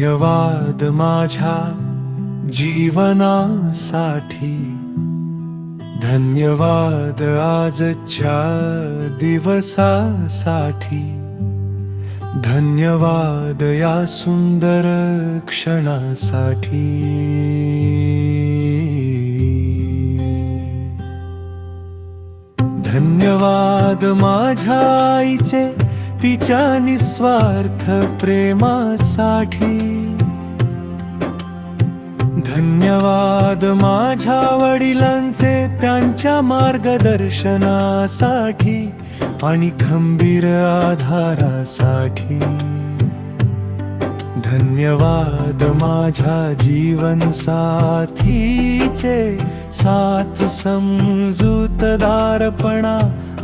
धन्यवाद माझ्या जीवनासाठी, धन्यवाद आजच्या दिवसासाठी, धन्यवाद या सुंदर क्षणासाठी। धन्यवाद माझ्या आईचे तिच्या निस्वार्थ प्रेमासाठी, धन्यवाद माझ्या वडिलांचे त्यांच्या मार्गदर्शनासाठी आणि खंबीर आधारासाठी। धन्यवाद माझ्या जीवन साथीचे साथ समजूतदारपणा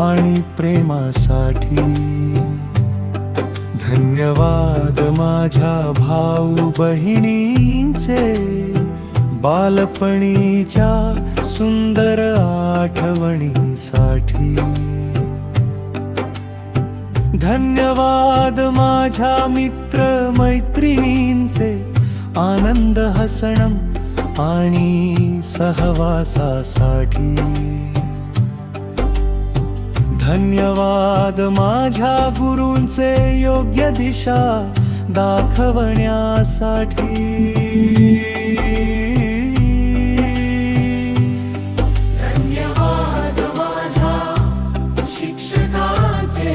आणि प्रेमासाठी। धन्यवाद माझ्या भाऊ बहिणींचे बालपणीच्या सुंदर आठवणीसाठी। धन्यवाद माझ्या मित्र मैत्रिणींचे आनंद हसणं आणि सहवासासाठी। धन्यवाद माझ्या गुरूंचे योग्य दिशा दाखवण्यासाठी। धन्यवाद माझ्या शिक्षकांचे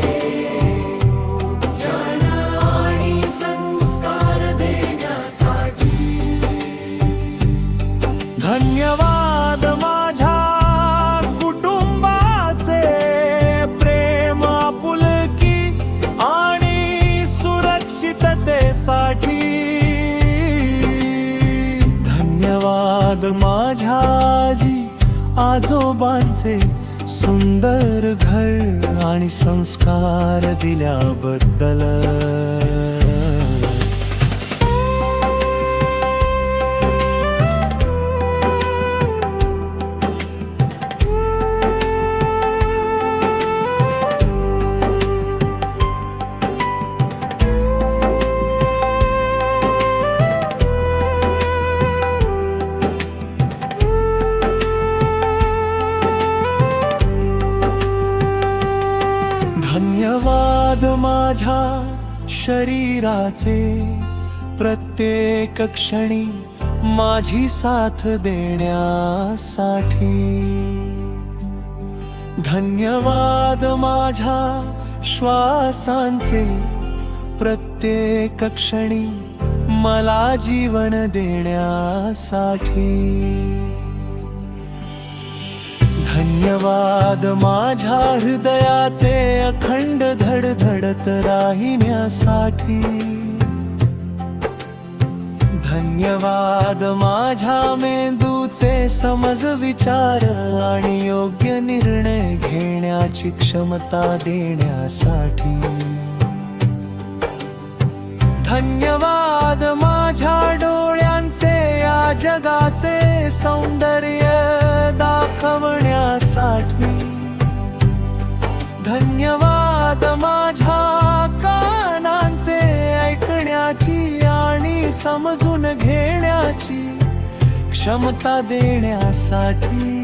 ज्ञान आणि संस्कार देण्यासाठी। धन्यवाद माझ्या कुटुंबाचे प्रेम आपुलकी आणि सुरक्षिततेसाठी। धन्यवाद माझ्या आजी आजोबांचे सुंदर घर आणि संस्कार दिल्याबद्दल। धन्यवाद माझ्या शरीराचे प्रत्येक क्षणी माझी साथ देण्यासाठी। धन्यवाद माझ्या श्वासांचे प्रत्येक क्षणी मला जीवन देण्यासाठी। धन्यवाद माझ्या हृदयाचे अखंड धडधडत राहण्यासाठी। धन्यवाद माझ्या मेंदूचे समज विचार आणि योग्य निर्णय घेण्याची क्षमता देण्यासाठी। धन्यवाद माझ्या डोळ्यांचे या जगाचे सौंदर्य दाखवण्यासाठी। धन्यवाद माझ्या कानांचे ऐकण्याची आणि समजून घेण्याची क्षमता देण्यासाठी।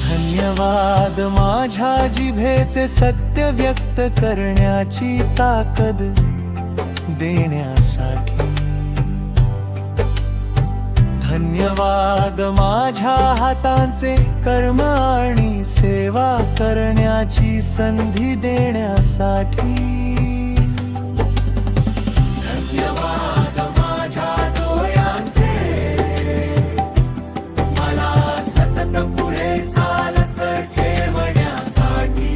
धन्यवाद माझ्या जिभेचे सत्य व्यक्त करण्याची ताकद देण्यासाठी। धन्यवाद माझ्या हातांचे कर्म आणि सेवा करण्याची संधी देण्यासाठी। धन्यवाद माझ्या डोळ्यांचे मला सतत पुढे चालत ठेवण्यासाठी।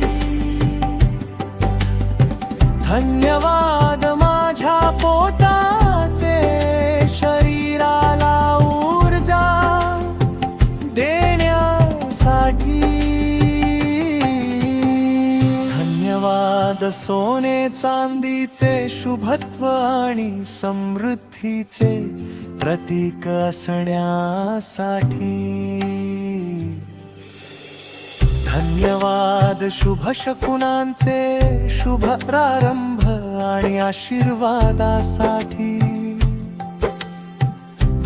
धन्यवाद माझ्या पोटाचे शरीराला ऊर्जा देण्यासाठी। धन्यवाद सोने चांदीचे शुभत्व आणि समृद्धीचे प्रतीक असण्यासाठी। धन्यवाद शुभ शकुनांचे शुभ प्रारंभ आणि आशीर्वादासाठी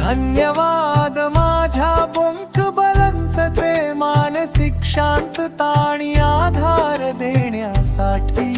धन्यवाद माझ्या बंक बलन्सचे मानसिक शांतता आणि आधार देण्यासाठी